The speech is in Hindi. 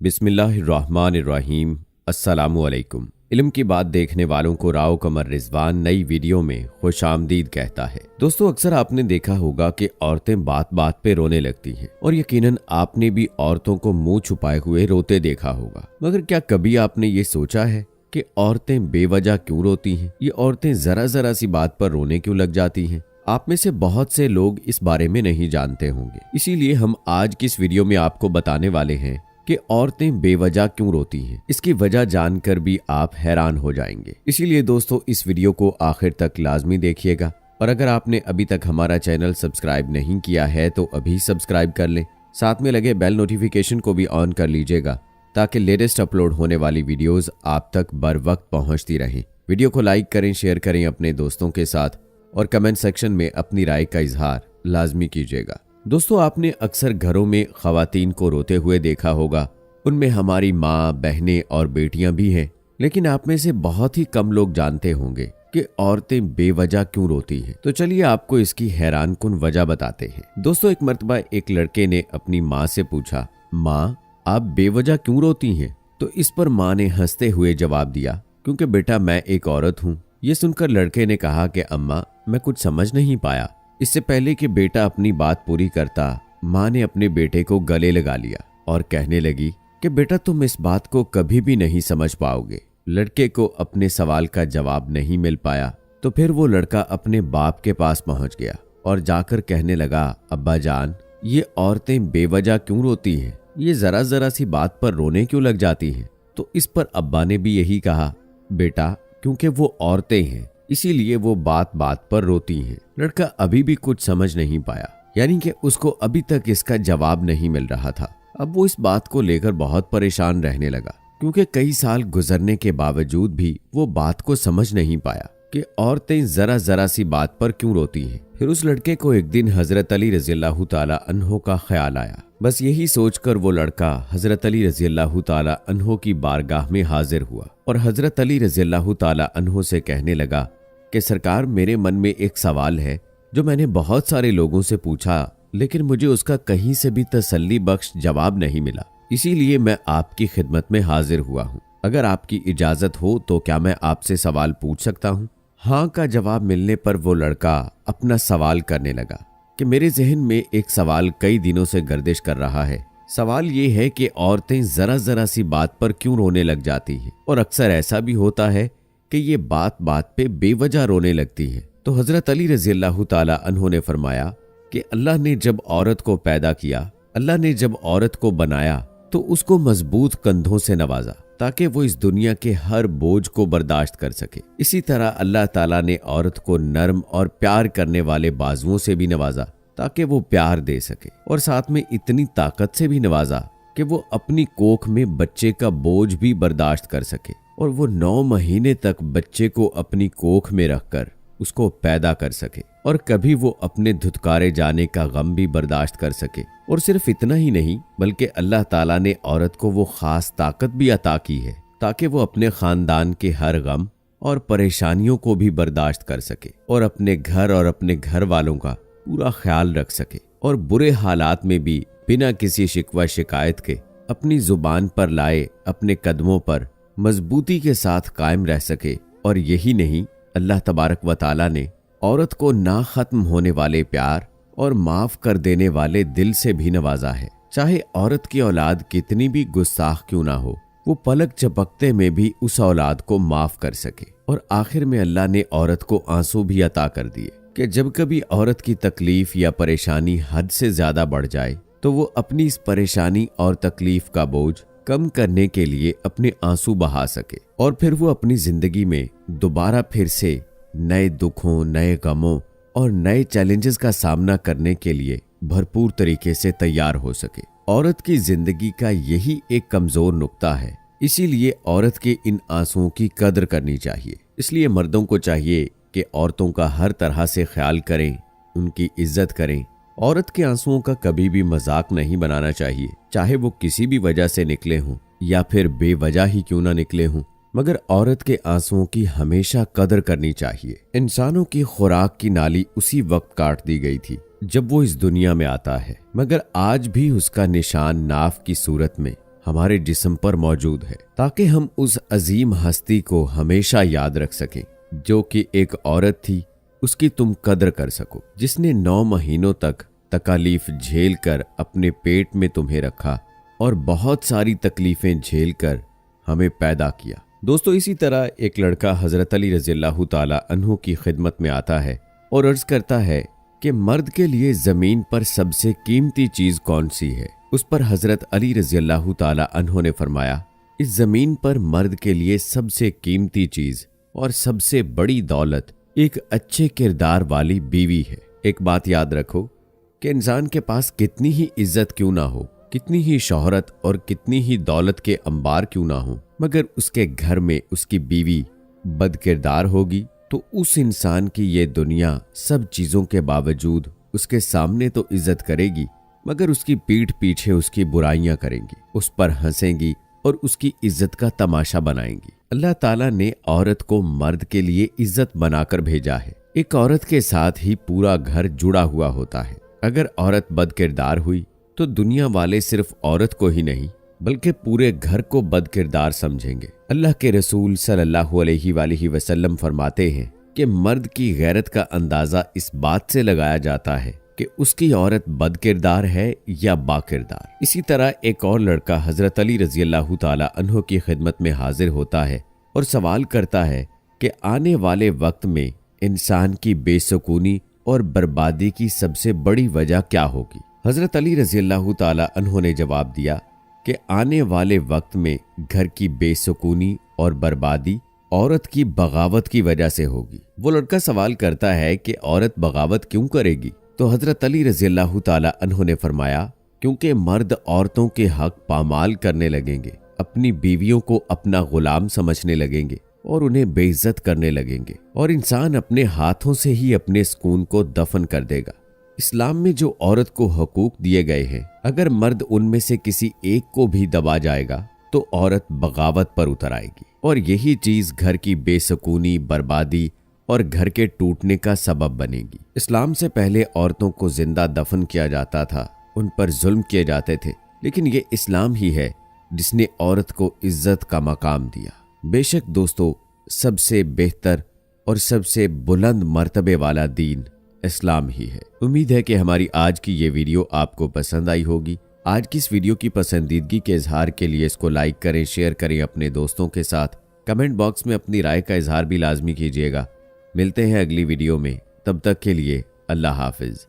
बिस्मिल्लाहिर्रहमानिर्रहीम। अस्सलामुअलैकुम। इल्म की बात देखने वालों को राव कमर रिजवान नई वीडियो में खुशामदीद कहता है। दोस्तों, अक्सर आपने देखा होगा कि औरतें बात बात पे रोने लगती हैं और यकीनन आपने भी औरतों को मुंह छुपाए हुए रोते देखा होगा। मगर क्या कभी आपने ये सोचा है कि औरतें बेवजह क्यों रोती हैं? ये औरतें जरा जरा सी बात पर रोने क्यों लग जाती हैं? आप में से बहुत से लोग इस बारे में नहीं जानते होंगे, इसीलिए हम आज की इस वीडियो में आपको बताने वाले हैं कि औरतें बेवजह क्यों रोती हैं। इसकी वजह जानकर भी आप हैरान हो जाएंगे। इसीलिए दोस्तों, इस वीडियो को आखिर तक लाजमी देखिएगा और अगर आपने अभी तक हमारा चैनल सब्सक्राइब नहीं किया है तो अभी सब्सक्राइब कर लें। साथ में लगे बेल नोटिफिकेशन को भी ऑन कर लीजिएगा ताकि लेटेस्ट अपलोड होने वाली वीडियोस आप तक बर वक्त पहुंचती रहें। वीडियो को लाइक करें, शेयर करें अपने दोस्तों के साथ और कमेंट सेक्शन में अपनी राय का इजहार लाजमी कीजिएगा। दोस्तों, आपने अक्सर घरों में खवातीन को रोते हुए देखा होगा। उनमें हमारी माँ, बहनें और बेटियां भी हैं, लेकिन आप में से बहुत ही कम लोग जानते होंगे कि औरतें बेवजह क्यों रोती हैं। तो चलिए आपको इसकी हैरानकुन वजह बताते हैं। दोस्तों, एक मर्तबा एक लड़के ने अपनी माँ से पूछा, माँ आप बेवजह क्यों रोती हैं? तो इस पर माँ ने हंसते हुए जवाब दिया, क्योंकि बेटा मैं एक औरत हूँ। ये सुनकर लड़के ने कहा कि अम्मा मैं कुछ समझ नहीं पाया। इससे पहले कि बेटा अपनी बात पूरी करता, माँ ने अपने बेटे को गले लगा लिया और कहने लगी कि बेटा तुम इस बात को कभी भी नहीं समझ पाओगे। लड़के को अपने सवाल का जवाब नहीं मिल पाया तो फिर वो लड़का अपने बाप के पास पहुंच गया और जाकर कहने लगा, अब्बा जान ये औरतें बेवजह क्यों रोती हैं? ये जरा जरा सी बात पर रोने क्यों लग जाती हैं? तो इस पर अब्बा ने भी यही कहा, बेटा क्योंकि वो औरतें हैं इसीलिए वो बात बात पर रोती हैं। लड़का अभी भी कुछ समझ नहीं पाया, यानी कि उसको अभी तक इसका जवाब नहीं मिल रहा था। अब वो इस बात को लेकर बहुत परेशान रहने लगा, क्योंकि कई साल गुजरने के बावजूद भी वो बात को समझ नहीं पाया कि औरतें जरा जरा सी बात पर क्यों रोती हैं। फिर उस लड़के को एक दिन हजरत अली रज़ियल्लाहु ताला अन्हो का ख्याल आया। बस यही सोचकर वो लड़का हजरत अली रज़ियल्लाहु ताला अन्हो की बारगाह में हाजिर हुआ और हजरत अली रज़ियल्लाहु ताला अन्हो से कहने लगा कि सरकार, मेरे मन में एक सवाल है जो मैंने बहुत सारे लोगों से पूछा, लेकिन मुझे उसका कहीं से भी तसल्ली बख्श जवाब नहीं मिला। इसीलिए मैं आपकी खिदमत में हाजिर हुआ हूँ। अगर आपकी इजाजत हो तो क्या मैं आपसे सवाल पूछ सकता हूँ? हाँ का जवाब मिलने पर वो लड़का अपना सवाल करने लगा कि मेरे जहन में एक सवाल कई दिनों से गर्दिश कर रहा है। सवाल ये है कि औरतें जरा जरा सी बात पर क्यों रोने लग जाती हैं और अक्सर ऐसा भी होता है कि ये बात बात पे बेवजह रोने लगती हैं। तो हजरत अली रज़ियल्लाहु ताला अन्हो ने फरमाया कि अल्लाह ने जब औरत को पैदा किया, अल्लाह ने जब औरत को बनाया तो उसको मजबूत कंधों से नवाजा ताकि वो इस दुनिया के हर बोझ को बर्दाश्त कर सके। इसी तरह अल्लाह ताला ने औरत को नर्म और प्यार करने वाले बाजुओं से भी नवाजा ताकि वो प्यार दे सके, और साथ में इतनी ताकत से भी नवाजा कि वो अपनी कोख में बच्चे का बोझ भी बर्दाश्त कर सके और वो 9 महीने तक बच्चे को अपनी कोख में रखकर उसको पैदा कर सके और कभी वो अपने धुतकारे जाने का गम भी बर्दाश्त कर सके। और सिर्फ इतना ही नहीं, बल्कि अल्लाह ताला ने औरत को वो खास ताकत भी अता की है ताकि वो अपने खानदान के हर गम और परेशानियों को भी बर्दाश्त कर सके और अपने घर और अपने घर वालों का पूरा ख्याल रख सके और बुरे हालात में भी बिना किसी शिकवा शिकायत के अपनी जुबान पर लाए अपने कदमों पर मजबूती के साथ कायम रह सके। और यही नहीं, अल्लाह तबारक व ताला ने औरत को ना खत्म होने वाले प्यार और माफ कर देने वाले दिल से भी नवाजा है। चाहे औरत की औलाद कितनी भी गुस्ताख क्यों ना हो, वो पलक झपकते में भी उस औलाद को माफ कर सके। और आखिर में अल्लाह ने औरत को आंसू भी अता कर दिए कि जब कभी औरत की तकलीफ या परेशानी हद से ज्यादा बढ़ जाए तो वो अपनी इस परेशानी और तकलीफ का बोझ कम करने के लिए अपने आंसू बहा सके और फिर वो अपनी जिंदगी में दोबारा फिर से नए दुखों, नए गमों और नए चैलेंजेस का सामना करने के लिए भरपूर तरीके से तैयार हो सके। औरत की जिंदगी का यही एक कमजोर नुक्ता है, इसीलिए औरत के इन आंसुओं की कदर करनी चाहिए। इसलिए मर्दों को चाहिए कि औरतों का हर तरह से ख्याल करें, उनकी इज्जत करें। औरत के आंसुओं का कभी भी मजाक नहीं बनाना चाहिए, चाहे वो किसी भी वजह से निकले हों या फिर बेवजह ही क्यों ना निकले हों, मगर औरत के आंसुओं की हमेशा कदर करनी चाहिए। इंसानों की खुराक की नाली उसी वक्त काट दी गई थी जब वो इस दुनिया में आता है, मगर आज भी उसका निशान नाफ की सूरत में हमारे जिस्म पर मौजूद है, ताकि हम उस अजीम हस्ती को हमेशा याद रख सकें जो कि एक औरत थी, उसकी तुम कदर कर सको, जिसने 9 महीनों तक तकालीफ झेल कर अपने पेट में तुम्हें रखा और बहुत सारी तकलीफें झेल कर हमें पैदा किया। दोस्तों, इसी तरह एक लड़का हजरत अली रज़ियल्लाहु ताला अन्हु की खिदमत में आता है और अर्ज करता है कि मर्द के लिए जमीन पर सबसे कीमती चीज कौन सी है। उस पर हजरत अली रज़ियल्लाहु ताला अन्हु ने फरमाया, इस जमीन पर मर्द के लिए सबसे कीमती चीज और सबसे बड़ी दौलत एक अच्छे किरदार वाली बीवी है। एक बात याद रखो कि इंसान के पास कितनी ही इज्जत क्यों ना हो, कितनी ही शोहरत और कितनी ही दौलत के अंबार क्यों ना हो, मगर उसके घर में उसकी बीवी बदकिरदार होगी तो उस इंसान की ये दुनिया सब चीजों के बावजूद उसके सामने तो इज्जत करेगी, मगर उसकी पीठ पीछे उसकी बुराइयां करेंगी, उस पर हंसेंगी और उसकी इज्जत का तमाशा बनाएंगी। अल्लाह ताला ने औरत को मर्द के लिए इज्जत बनाकर भेजा है। एक औरत के साथ ही पूरा घर जुड़ा हुआ होता है। अगर औरत बदकिरदार हुई तो दुनिया वाले सिर्फ औरत को ही नहीं बल्कि पूरे घर को बदकिरदार समझेंगे। अल्लाह के रसूल सल्लल्लाहु अलैहि वसल्लम फरमाते हैं कि मर्द की गैरत का अंदाजा इस बात से लगाया जाता है कि उसकी औरत बदकिरदार है या बाकिरदार। इसी तरह एक और लड़का हजरत अली रज़ियल्लाहु ताला अन्हु की खिदमत में हाजिर होता है और सवाल करता है कि आने वाले वक्त में इंसान की बेसुकूनी और बर्बादी की सबसे बड़ी वजह क्या होगी। हजरत अली रज़ियल्लाहु ताला अन्हु ने जवाब दिया कि आने वाले वक्त में घर की बेसुकूनी और बर्बादी औरत की बगावत की वजह से होगी। वो लड़का सवाल करता है कि औरत बगावत क्यों करेगी, तो हजरत अली रज़ियल्लाहु ताला अन्हु ने फरमाया, क्योंकि मर्द औरतों के हक पामाल करने लगेंगे, अपनी बीवियों को अपना गुलाम समझने लगेंगे और उन्हें बेइज्जत करने लगेंगे और इंसान अपने हाथों से ही अपने सुकून को दफन कर देगा। इस्लाम में जो औरत को हकूक दिए गए हैं, अगर मर्द उनमें से किसी एक को भी दबा जाएगा तो औरत बगावत पर उतर आएगी और यही चीज घर की बेसुकूनी, बर्बादी और घर के टूटने का सबब बनेगी। इस्लाम से पहले औरतों को जिंदा दफन किया जाता था, उन पर जुल्म किए जाते थे, लेकिन ये इस्लाम ही है जिसने औरत को इज्जत का मकाम दिया। बेशक दोस्तों, सबसे बेहतर और सबसे बुलंद मर्तबे वाला दीन इस्लाम ही है। उम्मीद है कि हमारी आज की ये वीडियो आपको पसंद आई होगी। आज की इस वीडियो की पसंदीदगी के इजहार के लिए इसको लाइक करें, शेयर करें अपने दोस्तों के साथ। कमेंट बॉक्स में अपनी राय का इजहार भी लाजमी कीजिएगा। मिलते हैं अगली वीडियो में, तब तक के लिए अल्लाह हाफिज।